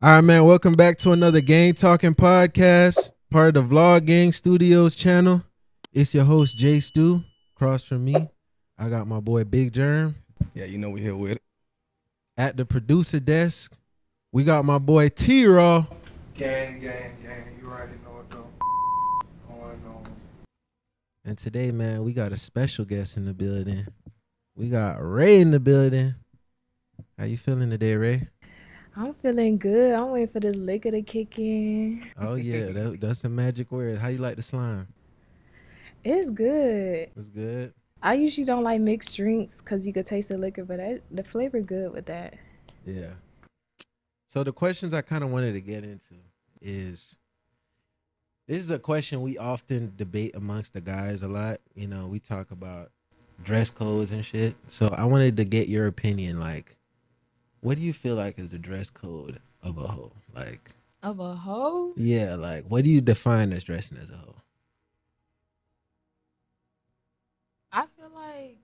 All right, man. Welcome back to another Gang Talking podcast, part of the Vlog Gang Studios channel. It's your host, Jay Stu. Across from me, I got my boy, Big Germ. Yeah, you know we here with it. At the producer desk, we got my boy, T-Raw. Gang. You already know what going on. And today, man, we got a special guest in the building. We got Ray in the building. How you feeling today, Ray? I'm feeling good. I'm waiting for this liquor to kick in. Oh, yeah. That's the magic word. How you like the slime? It's good. It's good. I usually don't like mixed drinks because you could taste the liquor, but the flavor good with that. Yeah. So the questions I kind of wanted to get into is, this is a question we often debate amongst the guys a lot. You know, we talk about dress codes and shit. So I wanted to get your opinion. Like, what do you feel like is the dress code of a hoe? Like, Of a hoe? yeah, like, what do you define as dressing as a hoe? I feel like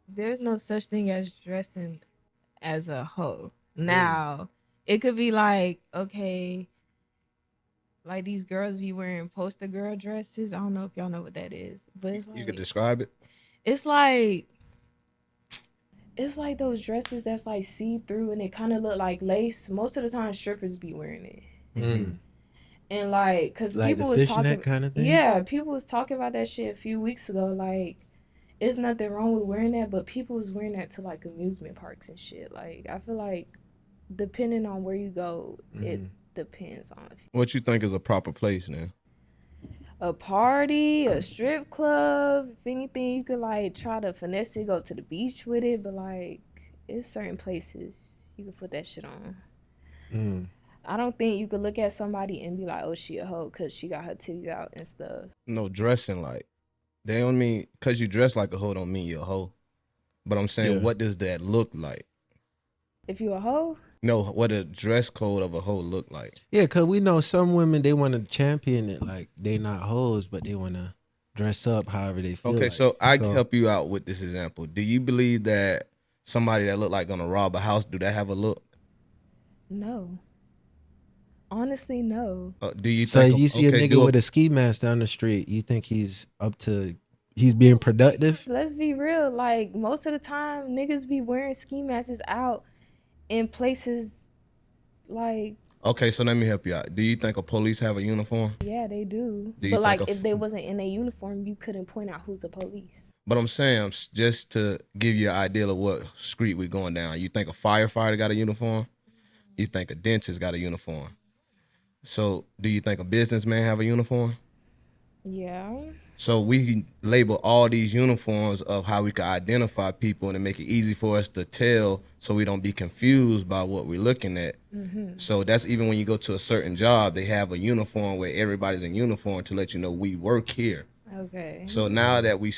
there's no such thing as dressing as a hoe. Now, it could be like, okay, like these girls be wearing poster girl dresses. I don't know if y'all know what that is, but it's like, You could describe it. it's like those dresses that's like see-through and it kind of look like lace. Most of the time strippers be wearing it. Mm. And like, cause Like people the was fishnet talking, kind of thing? yeah, people was talking about that shit a few weeks ago. Like, it's nothing wrong with wearing that, but people was wearing that to like amusement parks and shit. Like, I feel like depending on where you go, it depends on What you think is a proper place now? a party, a strip club. If anything, you could like try to finesse it, go to the beach with it, but like, it's certain places you can put that shit on. Mm. I don't think you could look at somebody and be like, oh, she a hoe because she got her titties out and stuff. No, dressing like. They don't mean, because you dress like a hoe don't mean you're a hoe. But I'm saying, Yeah. what does that look like? If you a hoe, No, what a dress code of a hoe look like. Yeah, because we know some women, they want to champion it. Like, they not hoes, but they want to dress up however they feel. Okay, like. so I can help you out with this example. Do you believe that somebody that look like gonna rob a house, do that have a look? no. Honestly, no. Do you So think you see a nigga with a ski mask down the street, you think he's being productive? Let's be real. Like, most of the time, niggas be wearing ski masks out in places like, Okay, so let me help you out. Do you think a police have a uniform? yeah, they do. Do you But like, think if they wasn't in a uniform, you couldn't point out who's a police. But I'm saying, just to give you an idea of what street we going down, you think a firefighter got a uniform? You think a dentist got a uniform? So do you think a businessman have a uniform? Yeah. So we can label all these uniforms of how we can identify people and make it easy for us to tell so we don't be confused by what we're looking at. So that's even when you go to a certain job, they have a uniform where everybody's in uniform to let you know we work here. Okay. So now that we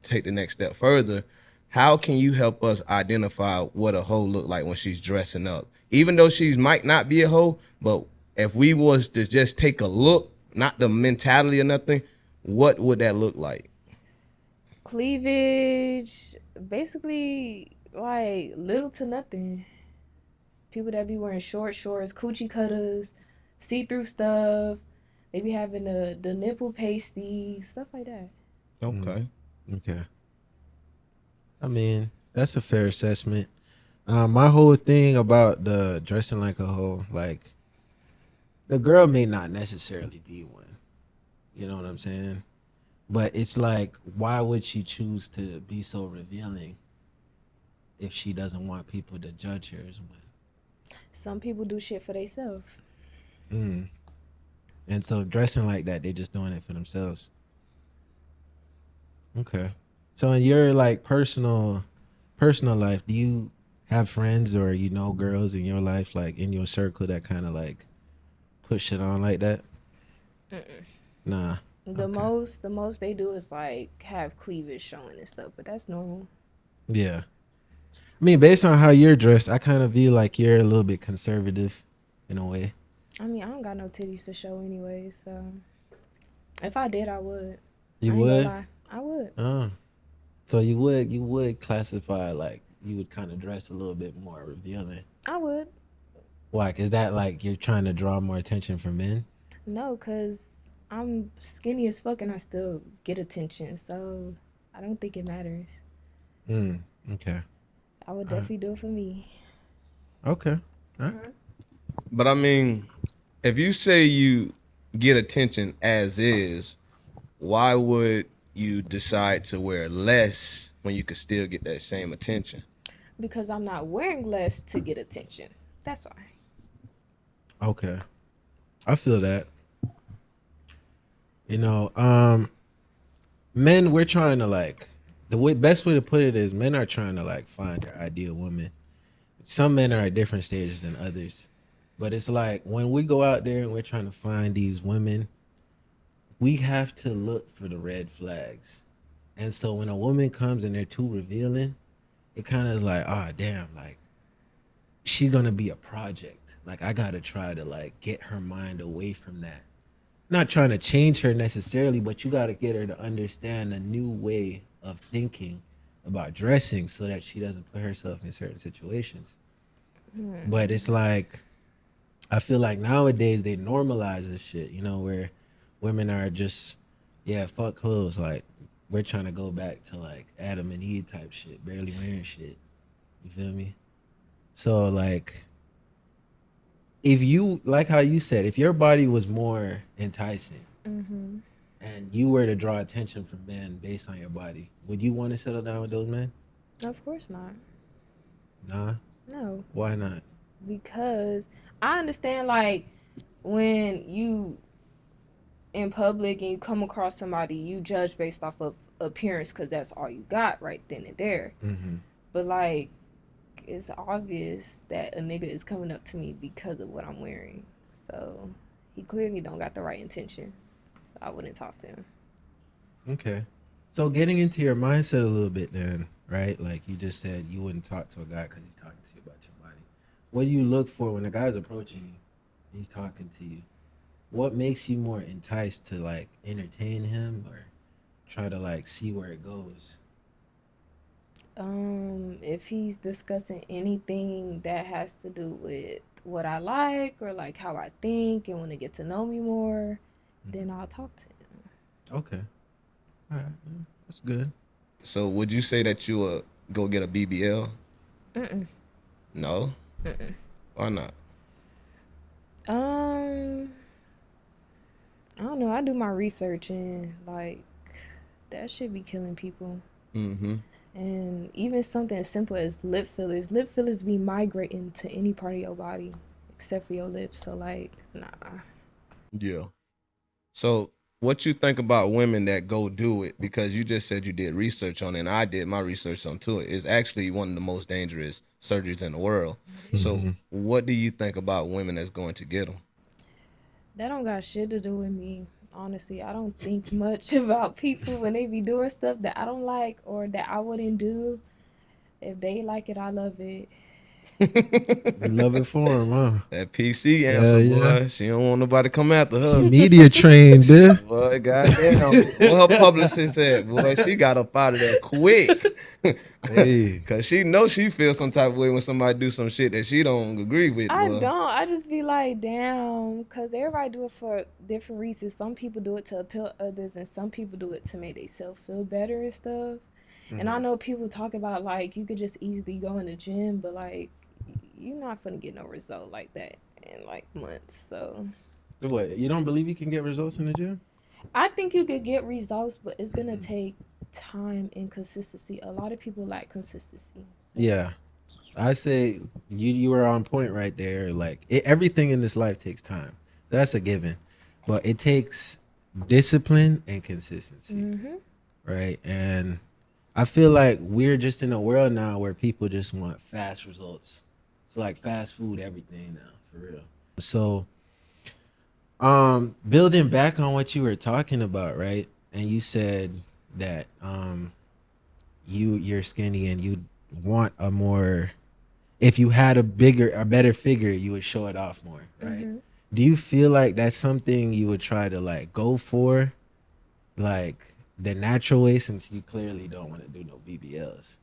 take the next step further, how can you help us identify what a hoe look like when she's dressing up? Even though she might not be a hoe, but if we was to just take a look, not the mentality or nothing, what would that look like? Cleavage, basically like little to nothing. People that be wearing short shorts, coochie cutters, see-through stuff. They be having the nipple pasty, stuff like that. Okay. Okay. I mean, that's a fair assessment. My whole thing about the dressing like a hoe, like, the girl may not necessarily be one. You know what I'm saying? But it's like, why would she choose to be so revealing if she doesn't want people to judge her as one? Some people do shit for themselves. And so dressing like that, they're just doing it for themselves. Okay. So in your like personal life, do you have friends or you know girls in your life, like in your circle, that kind of like push it on like that? Nah. The most they do is like have cleavage showing and stuff, but that's normal. Yeah. I mean, based on how you're dressed, I kind of view like you're a little bit conservative in a way. I mean, I don't got no titties to show anyway, so if I did, I would. You I ain't gonna would? lie. I would. So you would classify like you would kind of dress a little bit more revealing. I would. Like, is that like you're trying to draw more attention from men? No, cause I'm skinny as fuck and I still get attention, so I don't think it matters. Okay. I would Uh, definitely do it for me. okay. All right. But I mean, if you say you get attention as is, why would you decide to wear less when you could still get that same attention? Because I'm not wearing less to get attention. That's why. Okay. I feel that. You know, men, we're trying to like best way to put it is men are trying to like find their ideal woman. Some men are at different stages than others, but it's like when we go out there and we're trying to find these women, we have to look for the red flags. And so when a woman comes and they're too revealing, it kind of is like, oh damn, like she's gonna be a project. Like I gotta try to like get her mind away from that. Not trying to change her necessarily, but you gotta get her to understand a new way of thinking about dressing so that she doesn't put herself in certain situations. But it's like I feel like nowadays they normalize this shit, you know, where women are just, yeah, fuck clothes. Like we're trying to go back to like Adam and Eve type shit, barely wearing shit. You feel me? So like, if you like how you said, if your body was more enticing and you were to draw attention from men based on your body, would you want to settle down with those men? Of course not. Nah. No. Why not? Because I understand like when you in public and you come across somebody, you judge based off of appearance because that's all you got right then and there. But like, it's obvious that a nigga is coming up to me because of what I'm wearing. So he clearly don't got the right intentions. So I wouldn't talk to him. Okay. So getting into your mindset a little bit then, right? Like you just said you wouldn't talk to a guy because he's talking to you about your body. What do you look for when a guy's approaching you, he's talking to you? What makes you more enticed to like entertain him or try to like see where it goes? If he's discussing anything that has to do with what I like or like how I think and want to get to know me more, then I'll talk to him. Okay. All right. That's good. So would you say that you would go get a BBL? No? Why not? I don't know. I do my research and like that should be killing people. And even something as simple as lip fillers. Lip fillers be migrating to any part of your body except for your lips. So like, nah. Yeah. So what you think about women that go do it? Because you just said you did research on it, and I did my research onto it. It's actually one of the most dangerous surgeries in the world. So what do you think about women that's going to get them? That don't got shit to do with me. Honestly, I don't think much about people when they be doing stuff that I don't like or that I wouldn't do. If they like it, I love it. You love it for him, huh? That PC answer, Yeah. boy. She don't want nobody to come after She her. media trained, dude. Boy, goddamn. What her publicist said, boy, she got up out of there quick. Hey. Cause she knows she feels some type of way when somebody do some shit that she don't agree with, boy. I don't. I just be like, damn, because everybody do it for different reasons. Some people do it to appeal to others, and some people do it to make themselves feel better and stuff. And I know people talk about like you could just easily go in the gym, but like you're not gonna get no result like that in like months. So What? You don't believe you can get results in the gym? I think you could get results, but it's gonna take time and consistency. A lot of people lack consistency. Yeah. I say you were on point right there. Like everything in this life takes time. That's a given. But it takes discipline and consistency. Right? And I feel like we're just in a world now where people just want fast results. It's like fast food everything now, for real. So building back on what you were talking about, right? And you said that you're skinny and you want a more, if you had a better figure, you would show it off more, right? Do you feel like that's something you would try to like go for, like the natural way, since you clearly don't want to do no BBLs?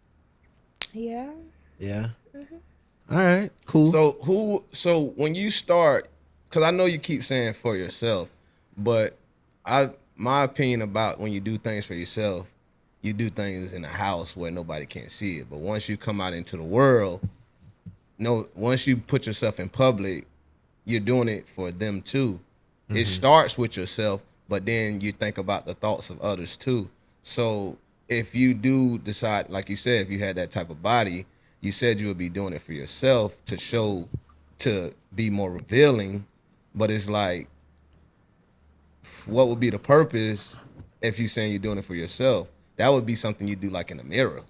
Yeah. Yeah. All right, cool. So when you start, because I know you keep saying for yourself, but my opinion about when you do things for yourself, you do things in a house where nobody can see it. But once you come out into the world, no, once you put yourself in public, you're doing it for them too. It starts with yourself, but then you think about the thoughts of others too. So if you do decide, like you said, if you had that type of body, you said you would be doing it for yourself to show, to be more revealing. But it's like, what would be the purpose if you saying you're doing it for yourself? That would be something you do like in the mirror.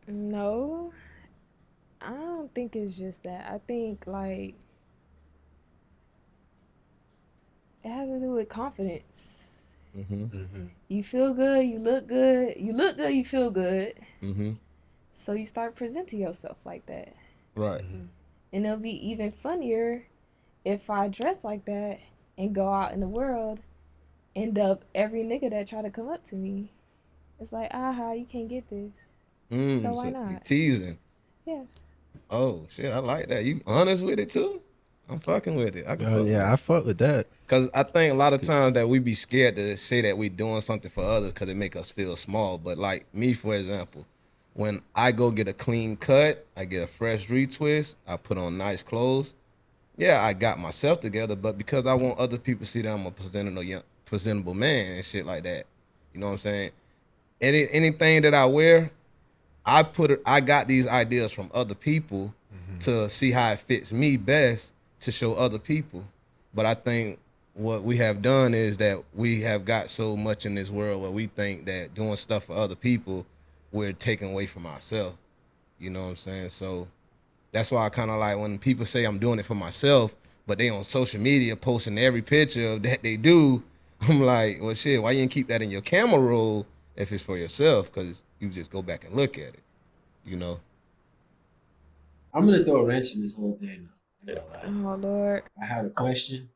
No, I don't think it's just that. I think like it has to do with confidence. You feel good, you look good, you feel good. So you start presenting yourself like that. Right. And it'll be even funnier if I dress like that and go out in the world, end up every nigga that try to come up to me. It's like, aha, you can't get this. So why So you not? teasing. Yeah. Oh shit, I like that. You honest with it too? I'm fucking with it. I can Oh fuck yeah, I with it. fuck with that. Cause I think a lot of times that we be scared to say that we doing something for others because it make us feel small. But like me, for example, when I go get a clean cut, I get a fresh retwist, I put on nice clothes. Yeah, I got myself together, but because I want other people to see that I'm a presentable man and shit like that. You know what I'm saying? Anything that I wear, I got these ideas from other people to see how it fits me best to show other people. But I think what we have done is that we have got so much in this world where we think that doing stuff for other people, we're taking away from ourselves. You know what I'm saying? So that's why I kind of like when people say I'm doing it for myself, but they on social media posting every picture that they do. I'm like, well, shit, why you didn't keep that in your camera roll if it's for yourself? Because you just go back and look at it, you know? I'm gonna throw a wrench in this whole thing. Now. Oh Lord. I had a question,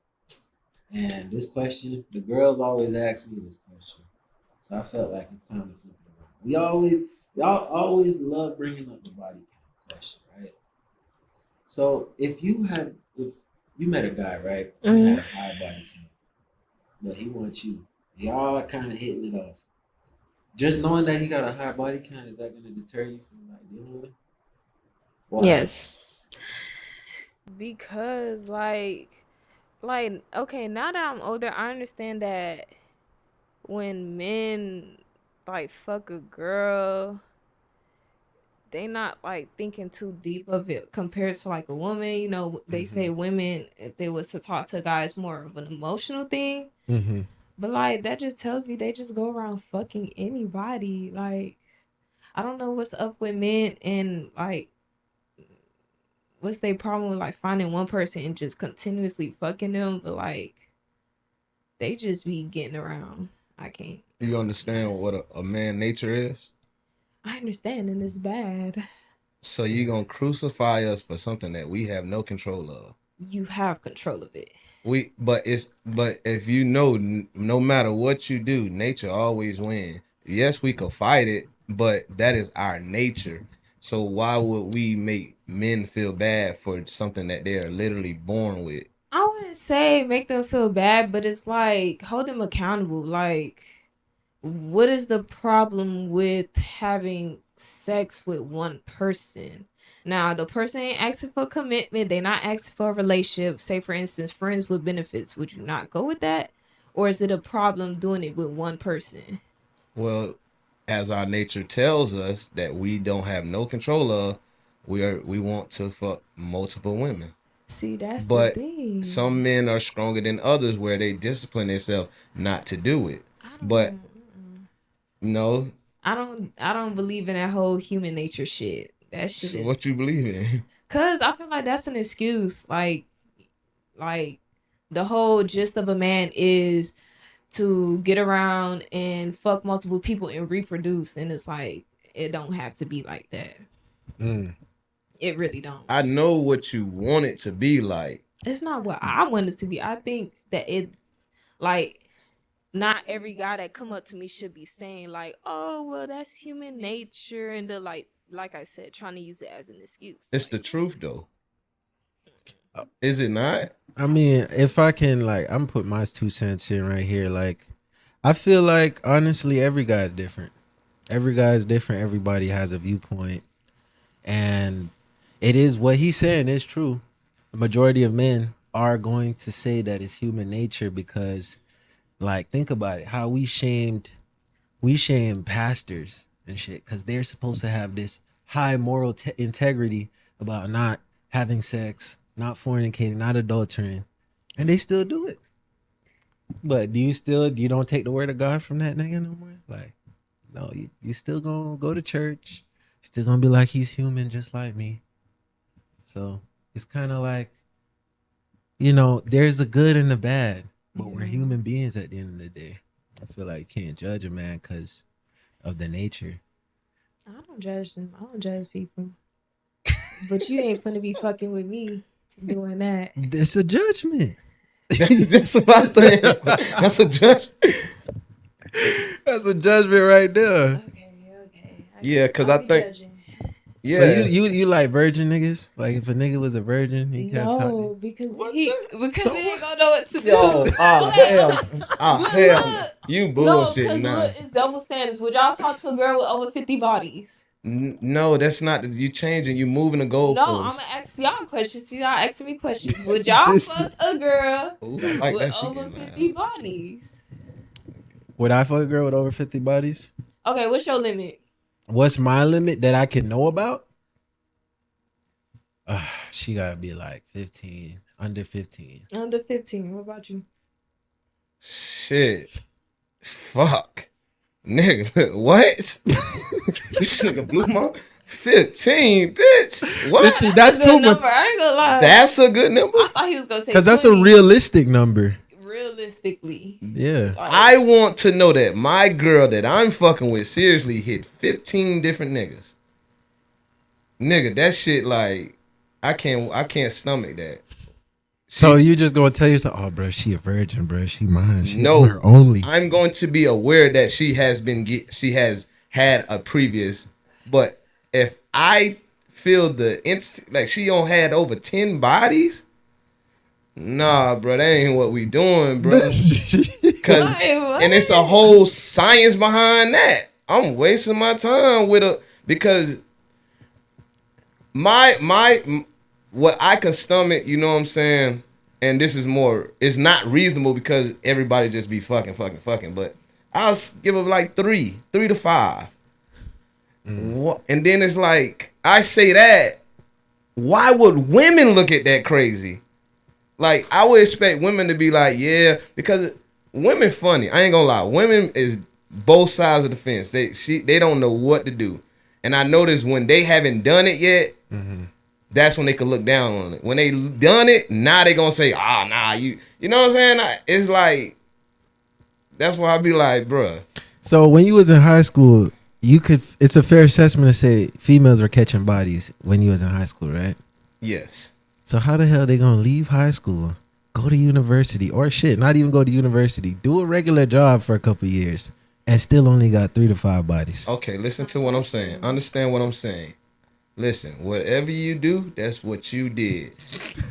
and this question, the girls always ask me this question, so I felt like it's time to flip it around. Y'all always love bringing up the body count question, right? So if you met a guy, right, who had a high body count, but he wants you, y'all kind of hitting it off. Just knowing that he got a high body count, is that gonna deter you from like dealing with him? Why? Yes. Because like okay, now that I'm older, I understand that when men like fuck a girl, they not like thinking too deep of it compared to like a woman. You know, they say women, if they was to talk to a guy, it's more of an emotional thing. But like that just tells me they just go around fucking anybody. Like I don't know what's up with men and like what's their problem with like finding one person and just continuously fucking them, but like they just be getting around. I can't. You understand what a man nature is? I understand, and it's bad. So you gonna crucify us for something that we have no control of. You have control of it. But if you know, no matter what you do, nature always wins. Yes, we could fight it, but that is our nature. So why would we make men feel bad for something that they are literally born with? I wouldn't say make them feel bad, but it's like hold them accountable. Like, what is the problem with having sex with one person? Now, the person ain't asking for commitment. They not asking for a relationship. Say, for instance, friends with benefits. Would you not go with that? Or is it a problem doing it with one person? Well, as our nature tells us that we don't have no control of, we want to fuck multiple women. See, that's the But thing. some men are stronger than others where they discipline themselves not to do it. But no. I don't believe in that whole human nature shit. That shit is What you believe in? cause I feel like that's an excuse. Like the whole gist of a man is to get around and fuck multiple people and reproduce, and it's like it don't have to be like that. It really don't. I know what you want it to be like. It's not what I want it to be. I think that it like not every guy that come up to me should be saying like, oh well, that's human nature, and the like like I said, trying to use it as an excuse. It's the truth though. Is it not? I mean, if I can, like, I'm put my 2 cents in right here. Like, I feel like honestly, every guy's different. Every guy's different. Everybody has a viewpoint, and it is what he's saying is true. The majority of men are going to say that it's human nature because, like, think about it. How we shamed pastors and shit because they're supposed to have this high moral integrity about not having sex, not fornicating, not adultering, and they still do it. But you don't take the word of God from that nigga no more? Like, no, you still gonna go to church, still gonna be like he's human just like me. So it's kind of like, there's the good and the bad, but we're human beings at the end of the day. I feel like you can't judge a man because of the nature. I don't judge them. I don't judge people. But you ain't finna be fucking with me doing that. It's a judgment. That's what I think. That's a judge. That's a judgment right there. Okay. Yeah, because I think. Judging. Yeah. So you like virgin niggas? Like if a nigga was a virgin, he kept talking. Because he ain't gonna know what to do. Yo, hell. You bullshit now. It's double standards. Would y'all talk to a girl with over 50 bodies? No, that's not. You changing. You moving the goalposts. No, I'm gonna ask y'all questions. Y'all asking me questions. Would y'all fuck a girl with over 50 bodies? Would I fuck a girl with over 50 bodies? Okay, what's your limit? What's my limit that I can know about? She gotta be like 15, under 15. Under 15. What about you? Shit. Fuck. Nigga, what? This nigga blew my 15, bitch. What? 50, that's too much. I ain't gonna lie. That's a good number. I thought he was gonna say because that's a realistic number. Realistically. Yeah. I want to know that my girl that I'm fucking with seriously hit 15 different niggas. Nigga, that shit like I can't stomach that. So you just gonna tell yourself, oh, bro, she a virgin, bro. She mine. She no, her only. I'm going to be aware that she has had a previous, but if I feel like she don't had over 10 bodies, nah, bro, that ain't what we doing, bro. And it's a whole science behind that. I'm wasting my time because my what I can stomach, you know what I'm saying? And this is it's not reasonable because everybody just be fucking. But I'll give it like 3 to 5. What? And then it's like, I say that, why would women look at that crazy? Like, I would expect women to be like, yeah, because women funny. I ain't gonna lie. Women is both sides of the fence. They don't know what to do. And I notice when they haven't done it yet, that's when they can look down on it. When they done it, now they gonna say, nah, you know what I'm saying? It's like, that's why I be like, bruh. So when you was in high school, it's a fair assessment to say females were catching bodies when you was in high school, right? Yes. So how the hell they gonna leave high school, go to university, or shit, not even go to university, do a regular job for a couple of years, and still only got 3 to 5 bodies? Okay, listen to what I'm saying. Understand what I'm saying. Listen, whatever you do, that's what you did.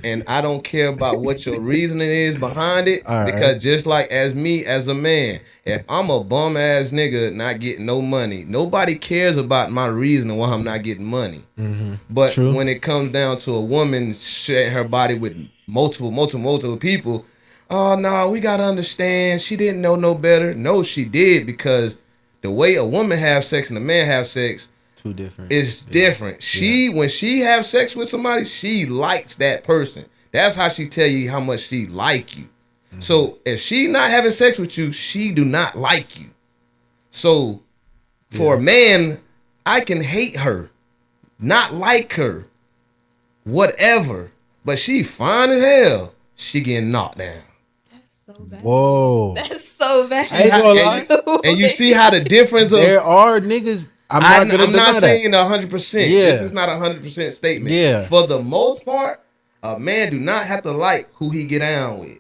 And I don't care about what your reasoning is behind it. Because just like as me, as a man, if I'm a bum ass nigga not getting no money, nobody cares about my reasoning why I'm not getting money. But when it comes down to a woman sharing her body with multiple people, oh no, we gotta understand she didn't know no better. No, she did, because the way a woman have sex and a man have sex, too different. It's different. When she have sex with somebody, she likes that person. That's how she tell you how much she like you. So if she not having sex with you, she do not like you. So for a man, I can hate her, not like her, whatever, but she fine as hell. She getting knocked down. That's so bad. Whoa. That's so bad. I ain't gonna lie. And you see how the difference of there are niggas. I'm not saying 100%. Yeah. This is not 100% statement. Yeah. For the most part, a man do not have to like who he get down with.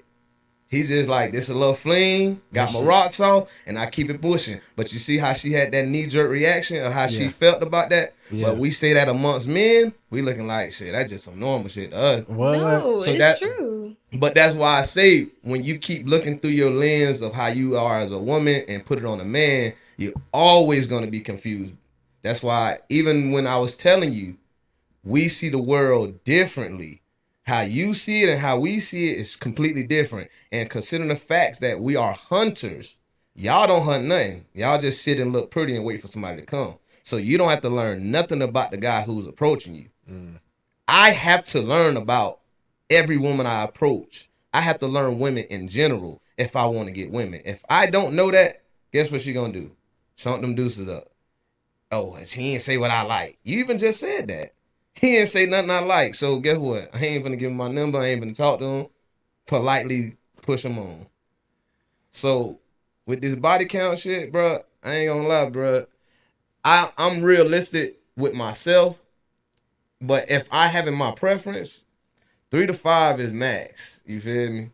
He's just like, this a little fling, got my rocks off, and I keep it pushing. But you see how she had that knee-jerk reaction or how she felt about that? Yeah. But we say that amongst men, we looking like, shit, that's just some normal shit to us. No, So it's true. But that's why I say, when you keep looking through your lens of how you are as a woman and put it on a man, you're always going to be confused. That's why, even when I was telling you, we see the world differently. How you see it and how we see it is completely different. And considering the facts that we are hunters, y'all don't hunt nothing. Y'all just sit and look pretty and wait for somebody to come. So you don't have to learn nothing about the guy who's approaching you. I have to learn about every woman I approach. I have to learn women in general if I want to get women. If I don't know that, guess what she gonna do? Chunk them deuces up. Oh, he ain't say what I like. You even just said that. He didn't say nothing I like. So guess what? I ain't gonna give him my number. I ain't gonna talk to him. Politely push him on. So with this body count shit, bro, I ain't gonna lie, bro. I'm realistic with myself. But if I have in my preference, 3 to 5 is max. You feel me?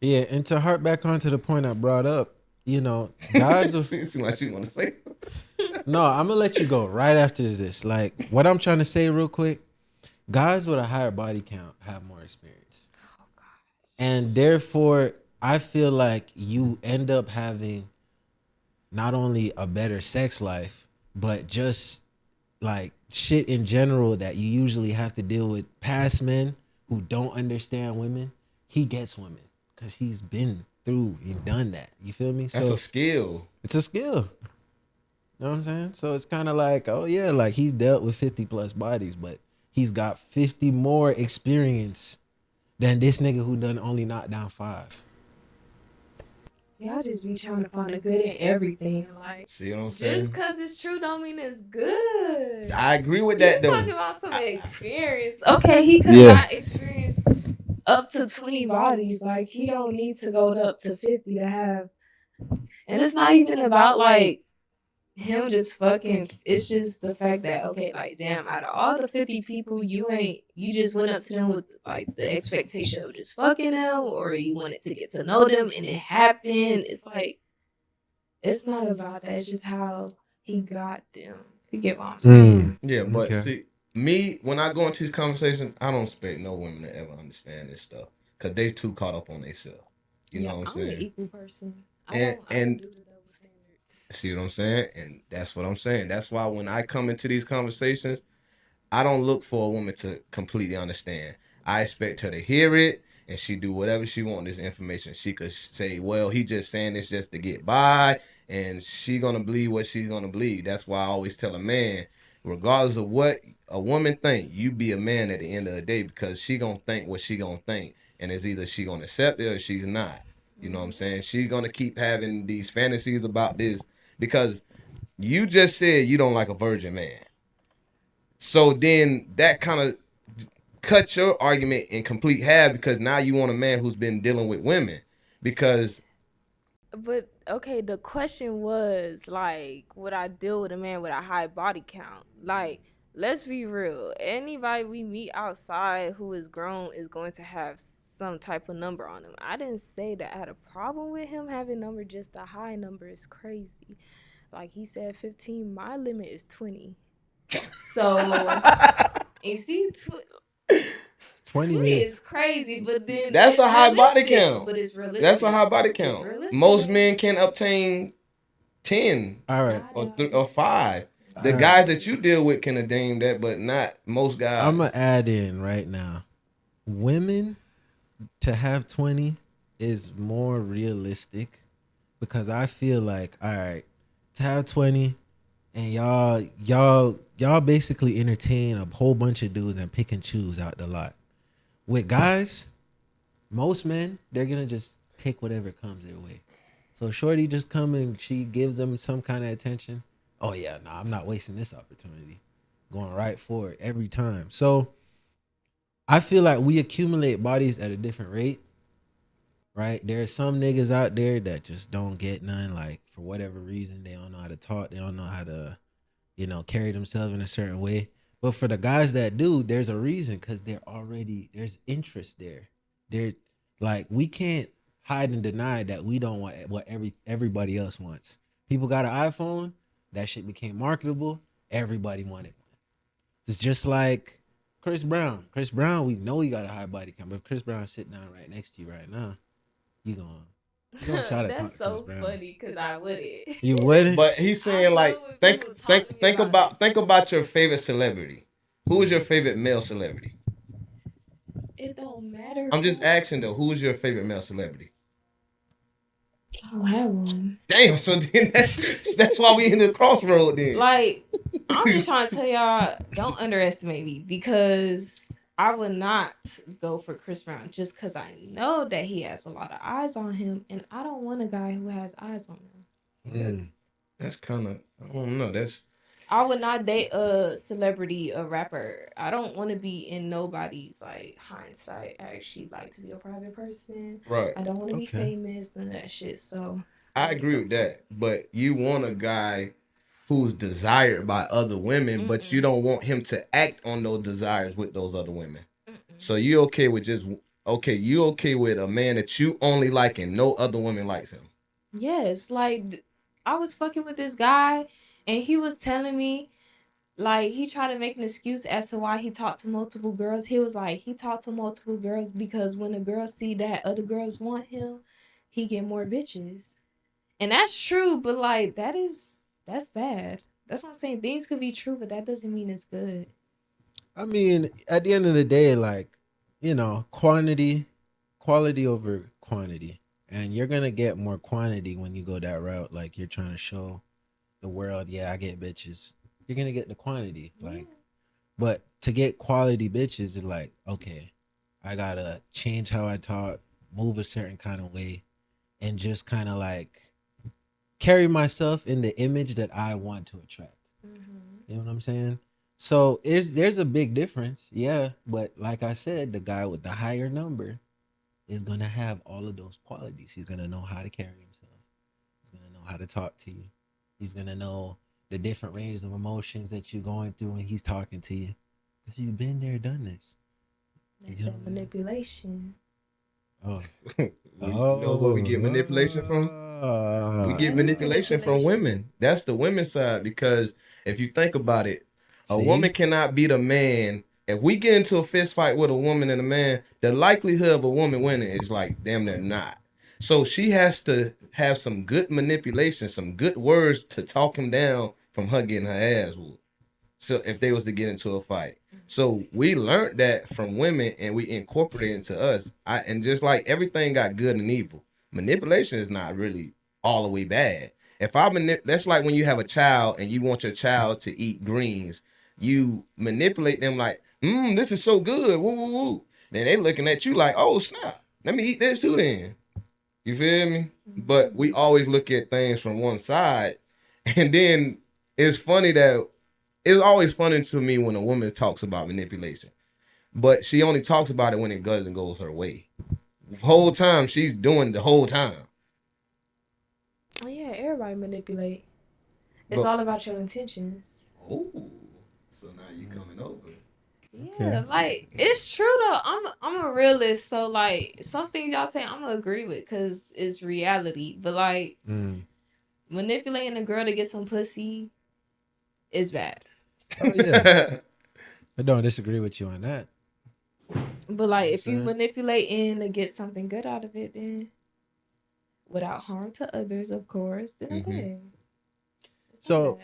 Yeah, and to harp back onto the point I brought up, you know, guys will... Seems like you want to say. No, I'm gonna let you go right after this. Like, what I'm trying to say real quick, guys with a higher body count have more experience. Oh, God. And therefore, I feel like you end up having not only a better sex life, but just like shit in general that you usually have to deal with past men who don't understand women. He gets women because he's been through and done that. You feel me? That's a skill. It's a skill. You know what I'm saying? So it's kind of like, oh yeah, like he's dealt with 50 plus bodies, but he's got 50 more experience than this nigga who done only knocked down 5. Y'all just be trying to find a good in everything. Like, see what I'm saying? Just because it's true don't mean it's good. I agree with that, you though. Talking about some experience. Okay, he could not experience up to 20 bodies. Like, he don't need to go up to 50 to have. And it's not even about, like, him just fucking. It's just the fact that, okay, like, damn, out of all the 50 people, you just went up to them with, like, the expectation of just fucking them, or you wanted to get to know them, and it happened. It's like, it's not about that. It's just how he got them. You get what I'm saying? Yeah, but see, me, when I go into these conversations, I don't expect no women to ever understand this stuff because they too caught up on themselves. You know what I'm saying? I'm an equal person. I And don't do the double standards. See what I'm saying? And that's what I'm saying. That's why when I come into these conversations, I don't look for a woman to completely understand. I expect her to hear it and she do whatever she want this information. She could say, well, he just saying this just to get by, and she gonna believe what she's gonna believe. That's why I always tell a man, regardless of what a woman think, you be a man at the end of the day, because she gonna think what she gonna think, and it's either she gonna accept it or she's not. You know what I'm saying? She's gonna keep having these fantasies about this because you just said you don't like a virgin man. So then that kind of cuts your argument in complete half, because now you want a man who's been dealing with women. But okay, the question was, like, would I deal with a man with a high body count? Like, let's be real. Anybody we meet outside who is grown is going to have some type of number on him. I didn't say that I had a problem with him having number, just the high number is crazy. Like he said 15, my limit is 20. So, you see, 20 is crazy, but then that's a high body count. But it's realistic. That's a high body count. Most men can obtain 10, all right, or 5. The guys that you deal with can attain that, but not most guys. I'm gonna add in right now. Women to have 20 is more realistic, because I feel like, all right, to have 20 and y'all basically entertain a whole bunch of dudes and pick and choose out the lot. With guys, most men, they're gonna just take whatever comes their way. So shorty just come and she gives them some kind of attention. Oh yeah, no, I'm not wasting this opportunity. Going right for it every time. So I feel like we accumulate bodies at a different rate, right? There are some niggas out there that just don't get none, like for whatever reason. They don't know how to talk. They don't know how to, carry themselves in a certain way. But for the guys that do, there's a reason, because there's interest there. They're like, we can't hide and deny that we don't want what everybody else wants. People got an iPhone, that shit became marketable. Everybody wanted one. It's just like Chris Brown. Chris Brown, we know he got a high body count, but if Chris Brown sitting down right next to you right now, you gonna try to talk That's to Chris so Brown. funny because I wouldn't. You wouldn't? But he's saying like, think about your favorite celebrity. Who is your favorite male celebrity? It don't matter. I'm just asking though, who is your favorite male celebrity? I don't have one. Damn, so then that's why we in the crossroad then. Like, I'm just trying to tell y'all, don't underestimate me because I would not go for Chris Brown just because I know that he has a lot of eyes on him, and I don't want a guy who has eyes on him. That's kind of, I don't know. I would not date a celebrity, a rapper. I don't want to be in nobody's like hindsight. I actually like to be a private person. Right. I don't want to be famous and that shit. So I agree with that. But you want a guy who's desired by other women, but you don't want him to act on those desires with those other women. So you okay with you okay with a man that you only like and no other woman likes him? Yes, like I was fucking with this guy. And he was telling me, like, he tried to make an excuse as to why he talked to multiple girls. He was like, he talked to multiple girls because when a girl see that other girls want him, he get more bitches. And that's true, but, like, that's bad. That's what I'm saying. Things could be true, but that doesn't mean it's good. I mean, at the end of the day, like, you know, quality over quantity. And you're going to get more quantity when you go that route. Like, you're trying to show the world, yeah, I get bitches. You're gonna get the quantity, like, but to get quality bitches, it's like, okay, I gotta change how I talk, move a certain kind of way, and just kind of like carry myself in the image that I want to attract. You know what I'm saying? So there's a big difference, yeah. But like I said, the guy with the higher number is gonna have all of those qualities. He's gonna know how to carry himself. He's gonna know how to talk to you. He's going to know the different ranges of emotions that you're going through when he's talking to you. Because he's been there, done this. That's that manipulation. You know where we get manipulation from? We get manipulation from women. That's the women's side. Because if you think about it, a woman cannot beat a man. If we get into a fist fight with a woman and a man, the likelihood of a woman winning is like damn near not. So she has to have some good manipulation, some good words to talk him down from her getting her ass whooped. So if they was to get into a fight. So we learned that from women and we incorporated it into us. And just like everything got good and evil, manipulation is not really all the way bad. That's like when you have a child and you want your child to eat greens, you manipulate them like, this is so good, woo, woo, woo. Then they looking at you like, oh snap, let me eat this too then. You feel me? But we always look at things from one side. And then it's always funny to me when a woman talks about manipulation. But she only talks about it when it doesn't go her way. The whole time she's doing the whole time. Oh yeah, everybody manipulate. It's all about your intentions. Oh, so now you coming over. Yeah, like it's true though. I'm a realist, so like some things y'all say I'm gonna agree with because it's reality. But like manipulating a girl to get some pussy is bad. Oh yeah, I don't disagree with you on that. But like if you manipulating to get something good out of it, then without harm to others, of course, then okay. So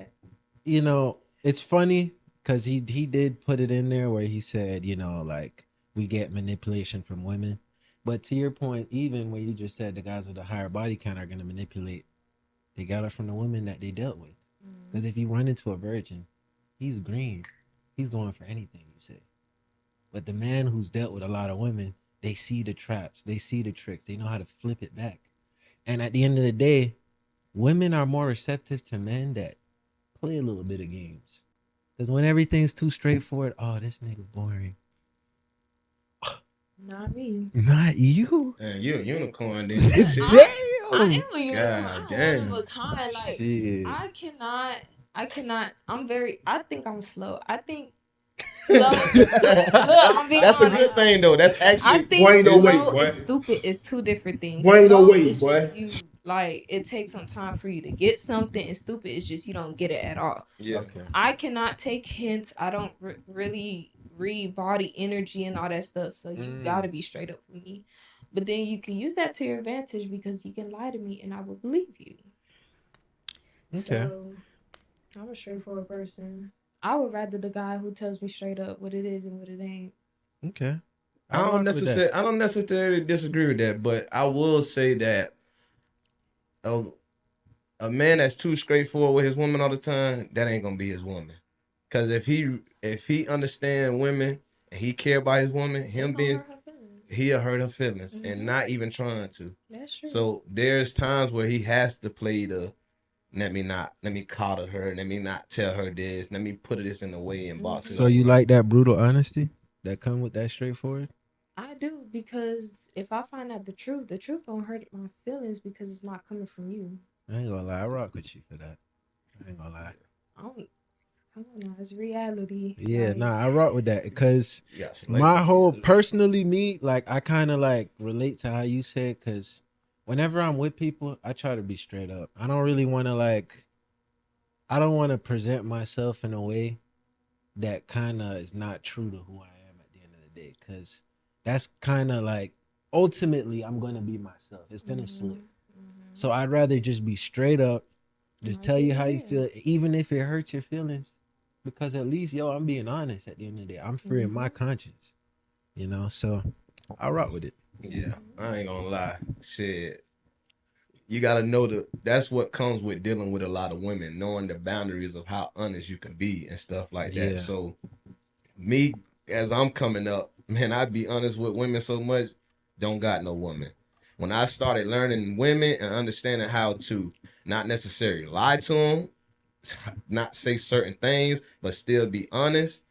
you know, it's funny. Because he did put it in there where he said, you know, like, we get manipulation from women. But to your point, even when you just said the guys with a higher body count are going to manipulate, they got it from the women that they dealt with. Because if you run into a virgin, he's green. He's going for anything you say. But the man who's dealt with a lot of women, they see the traps. They see the tricks. They know how to flip it back. And at the end of the day, women are more receptive to men that play a little bit of games. Because when everything's too straightforward, oh, this nigga boring. Not me. Not you. Man, you're a unicorn, then. Damn. I am a unicorn. God damn. Like, shit. I cannot. I think I'm slow. I think Slow. Look, I'm being That's a good honest. thing though. That's I actually think Boy, ain't no way, slow boy. and stupid is two different things. Boy, ain't no Slow way, is boy. just you like it takes some time for you to get something, and stupid is just you don't get it at all. yeah. Okay. I cannot take hints. I don't really read body energy and all that stuff. So you gotta be straight up with me. But then you can use that to your advantage because you can lie to me and I will believe you. Okay. So I'm a straightforward person. I would rather the guy who tells me straight up what it is and what it ain't. Okay. I don't necessarily disagree with that, but I will say that a man that's too straightforward with his woman all the time, that ain't gonna be his woman. Cause if he understand women and he care about his woman, he'll hurt her feelings and not even trying to. That's true. So there's times where he has to play the let me coddle her, let me not tell her this, let me put this in the way and box it So up. you like that brutal honesty that come with that straightforward? I do, because if I find out the truth gonna hurt my feelings because it's not coming from you. I ain't gonna lie, I rock with you for that. I ain't gonna lie. Come on now, it's reality. Yeah, Like, nah, I rock with that because Yes, my whole personally me, like I kind of like relate to how you said, because whenever I'm with people, I try to be straight up. I don't really want to I don't want to present myself in a way that kind of is not true to who I am at the end of the day, because that's kind of like ultimately I'm gonna be myself. It's gonna slip. So I'd rather just be straight up, just tell you how you feel, even if it hurts your feelings, because at least I'm being honest at the end of the day. I'm free in my conscience, So I rock with it. Yeah, I ain't gonna lie. Shit. You gotta know that's what comes with dealing with a lot of women, knowing the boundaries of how honest you can be and stuff like that. Yeah. So me, as I'm coming up, man, I be honest with women so much, don't got no woman. When I started learning women and understanding how to not necessarily lie to them, not say certain things, but still be honest,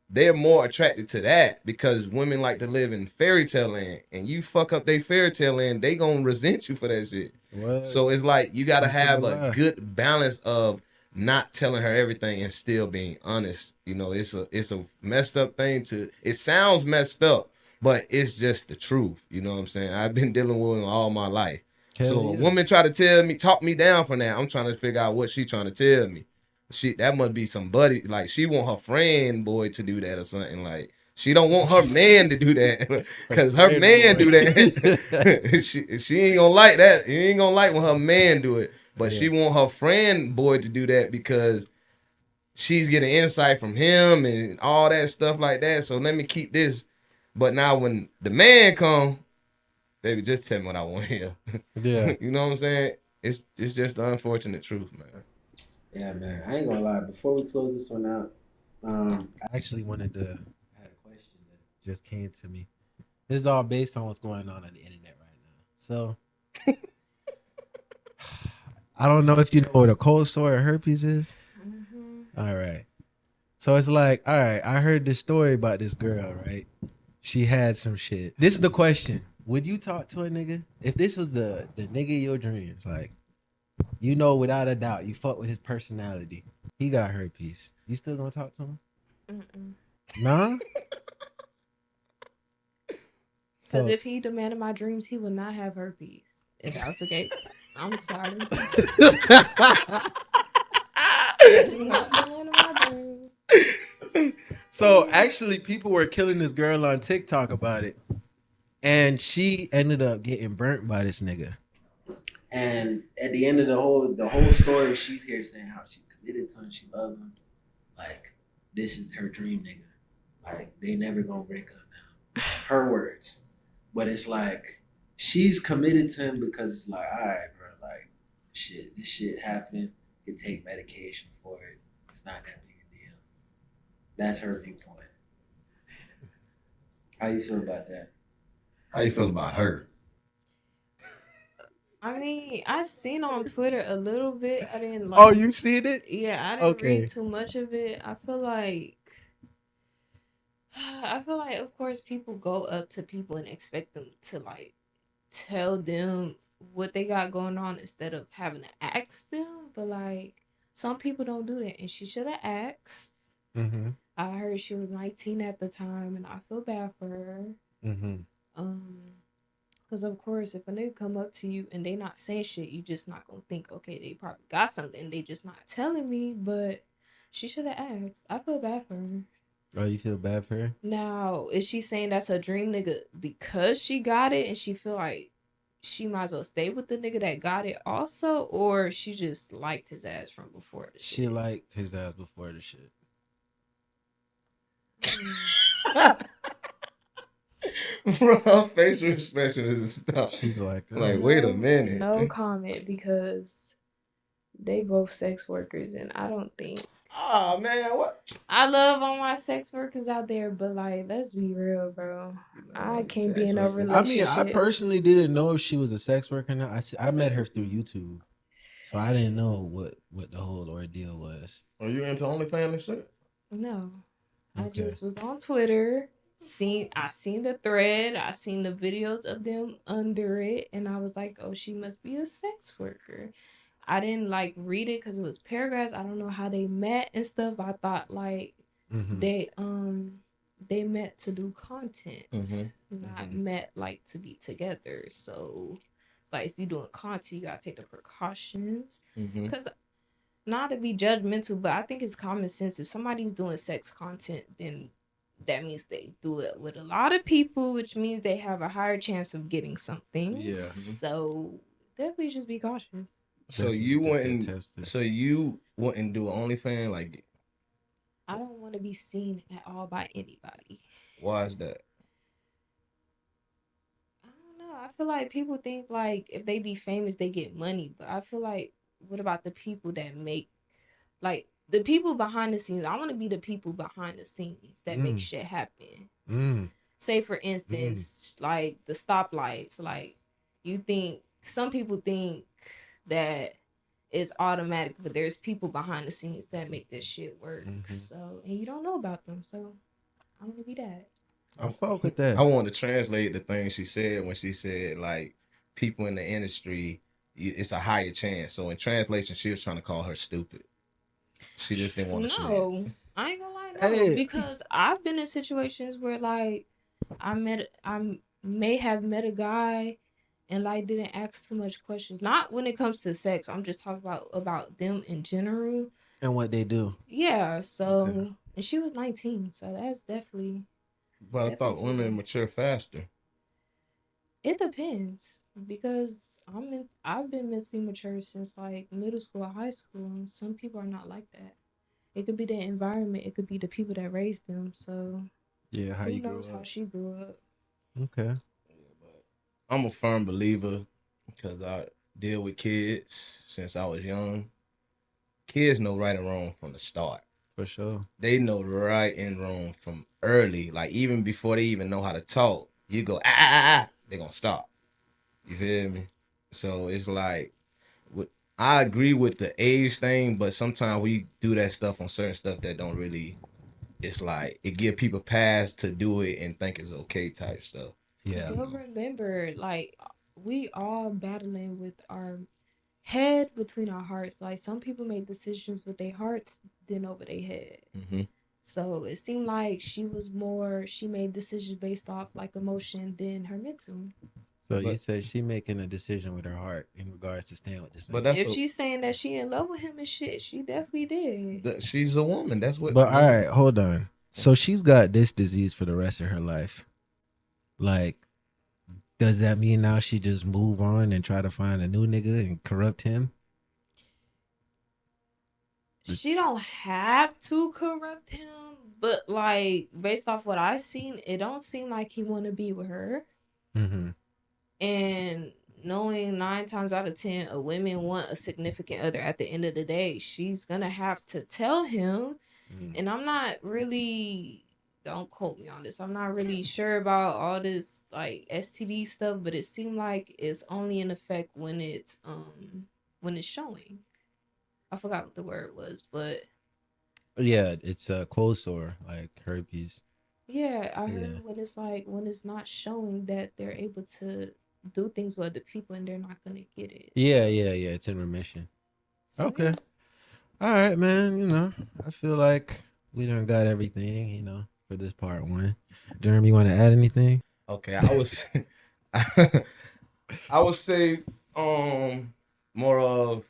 they're more attracted to that because women like to live in fairy tale land, and you fuck up their fairy tale land, they gonna resent you for that shit. What? So it's like you gotta have a lie. good balance of not telling her everything and still being honest. It's a messed up thing it sounds messed up, but it's just the truth. You know what I'm saying? I've been dealing with them all my life. Hell So yeah. a woman try to talk me down from that. I'm trying to figure out what she trying to tell me. That must be somebody, like she want her friend boy to do that or something. Like she don't want her man to do that because her man do that. she ain't gonna like that. You ain't gonna like when her man do it. But she want her friend boy to do that because she's getting insight from him and all that stuff like that. So let me keep this. But now when the man come, baby, just tell me what I want to hear. Yeah. You know what I'm saying? It's just the unfortunate truth, man. Yeah, man. I ain't gonna lie. Before we close this one out, I actually wanted to had a question that just came to me. This is all based on what's going on the internet right now. So I don't know if you know what a cold sore or herpes is. All right. So it's like, all right, I heard this story about this girl, right? She had some shit. This is the question. Would you talk to a nigga? If this was the nigga of your dreams, like, without a doubt, you fuck with his personality. He got herpes. You still gonna talk to him? Nah? Because if he demanded my dreams, he would not have herpes. If that was the case, I'm sorry. That's not the one of my dreams. So actually, people were killing this girl on TikTok about it, and she ended up getting burnt by this nigga. And at the end of the whole story, she's here saying how she committed to him, she loved him. Like, this is her dream nigga. Like, they never gonna break up now. Her words. But it's like, she's committed to him because it's like, all right, bro, like, this shit happened. You can take medication for it. It's not that big a deal. That's her viewpoint. How you feel about that? How you feel about her? I mean, I seen on Twitter a little bit. I didn't like. Oh, you seen it? Yeah, I didn't read too much of it. I feel like, of course, people go up to people and expect them to like tell them what they got going on instead of having to ask them. But like, some people don't do that, and she should have asked. I heard she was 19 at the time, and I feel bad for her. Mm-hmm. Because of course, if a nigga come up to you and they not saying shit, you just not gonna think, okay, they probably got something. They just not telling me, but she should have asked. I feel bad for her. Oh, you feel bad for her? Now, is she saying that's her dream nigga because she got it and she feel like she might as well stay with the nigga that got it also, or she just liked his ass from before the She shit? liked his ass before the shit. Bro, her facial expression is stuff. She's like, Like, wait a minute. No comment, because they both sex workers, and I don't think. Oh man, what? I love all my sex workers out there, but like, let's be real, bro. I can't be in a I relationship. mean, I personally didn't know if she was a sex worker or not. I met her through YouTube, so I didn't know what the whole ordeal was. Are you into OnlyFans and shit? No, I Okay. just was on Twitter. I seen the thread. I seen the videos of them under it, and I was like, oh, she must be a sex worker. I didn't like read it because it was paragraphs. I don't know how they met and stuff. I thought like Mm-hmm. they met to do content, Mhm. not met like to be together. So it's like, if you're doing content, you gotta take the precautions. Mhm. Because not to be judgmental, but I think it's common sense. If somebody's doing sex content, then that means they do it with a lot of people, which means they have a higher chance of getting something. Yeah. So definitely just be cautious. So Definitely you just get wouldn't. tested. So you wouldn't do an OnlyFans? Like, I don't want to be seen at all by anybody. why is that? I don't know. I feel like people think like if they be famous, they get money. But I feel like, what about the people that make, like, the people behind the scenes? I want to be the people behind the scenes that make shit happen. Say for instance, like the stoplights. Like, you think some people think that it's automatic, but there's people behind the scenes that make this shit work. So, and you don't know about them. So I want to be that. I fuck with that. I want to translate the thing she said when she said like people in the industry, it's a higher chance. So in translation, she was trying to call her stupid. She just didn't want to say it. No, I ain't gonna lie, no, Hey. because I've been in situations where like I may have met a guy and like didn't ask too much questions. Not when it comes to sex. I'm just talking about them in general. And what they do. Yeah. So Okay. and she was 19, so that's definitely. But I thought Definitely. women mature faster. It depends, because I've been mentally mature since like middle school or high school, and some people are not like that. It could be the environment, it could be the people that raised them. So Yeah, how who you grew knows how up. she grew up. Okay. I'm a firm believer because I deal with kids since I was young. Kids know right and wrong from the start. For sure. They know right and wrong from early. Like, even before they even know how to talk, you go, they're going to stop. You feel me? So it's like, I agree with the age thing, but sometimes we do that stuff on certain stuff that don't really, it's like, it give people pass to do it and think it's okay type stuff. Yeah. You'll remember, like, we all battling with our head between our hearts. Like, some people make decisions with their hearts than over their head. Mm-hmm. So it seemed like she made decisions based off like emotion than her mental. So you said she making a decision with her heart in regards to staying with this But man. that's If she's saying that she in love with him and shit, she definitely did. she's a woman. That's what. But all right, hold on. So she's got this disease for the rest of her life. Like, does that mean now she just move on and try to find a new nigga and corrupt him? She don't have to corrupt him, but like based off what I seen, it don't seem like he want to be with her. Mm-hmm. And knowing 9 times out of 10, a woman want a significant other. At the end of the day, she's gonna have to tell him. And I'm not really, don't quote me on this, I'm not really sure about all this like STD stuff, but it seemed like it's only in effect when it's showing. I forgot what the word was, but Yeah, it's a cold sore, like herpes. yeah, I heard when it's not showing that they're able to do things with other people and they're not gonna get it. Yeah. It's in remission. So, Okay. All right, man. You know, I feel like we done got everything, for this part one. Jeremy, you want to add anything? Okay, I was I would say more of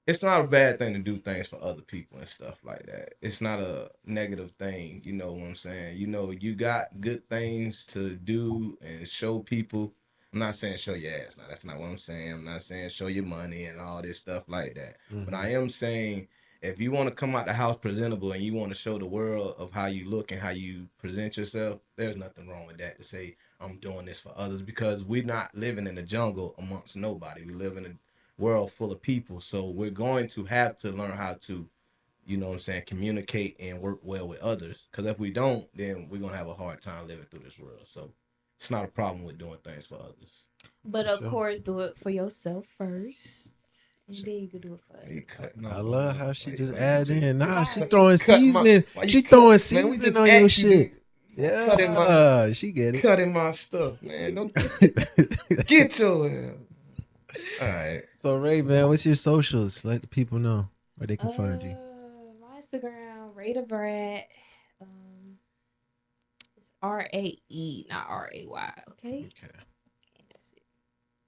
it's not a bad thing to do things for other people and stuff like that. It's not a negative thing, you know what I'm saying? You got good things to do and show people. I'm not saying show your ass. Now, that's not what I'm saying. I'm not saying show your money and all this stuff like that. But I am saying if you want to come out the house presentable and you want to show the world of how you look and how you present yourself, there's nothing wrong with that to say I'm doing this for others because we're not living in the jungle amongst nobody. We live in a world full of people, so we're going to have to learn how to, communicate and work well with others, because if we don't, then we're gonna have a hard time living through this world. So it's not a problem with doing things for others, but of course, do it for yourself first, and then you can do it for others. I love how she just added in. Nah, she Sorry. throwing seasoning. She throwing seasoning on your shit. Yeah, she get it. Cutting my stuff, man. Don't get your ass. All right. So Ray, man, what's your socials? Let the people know where they can find you. My Instagram, Rayda Brad. It's RAE, not RAY. Okay.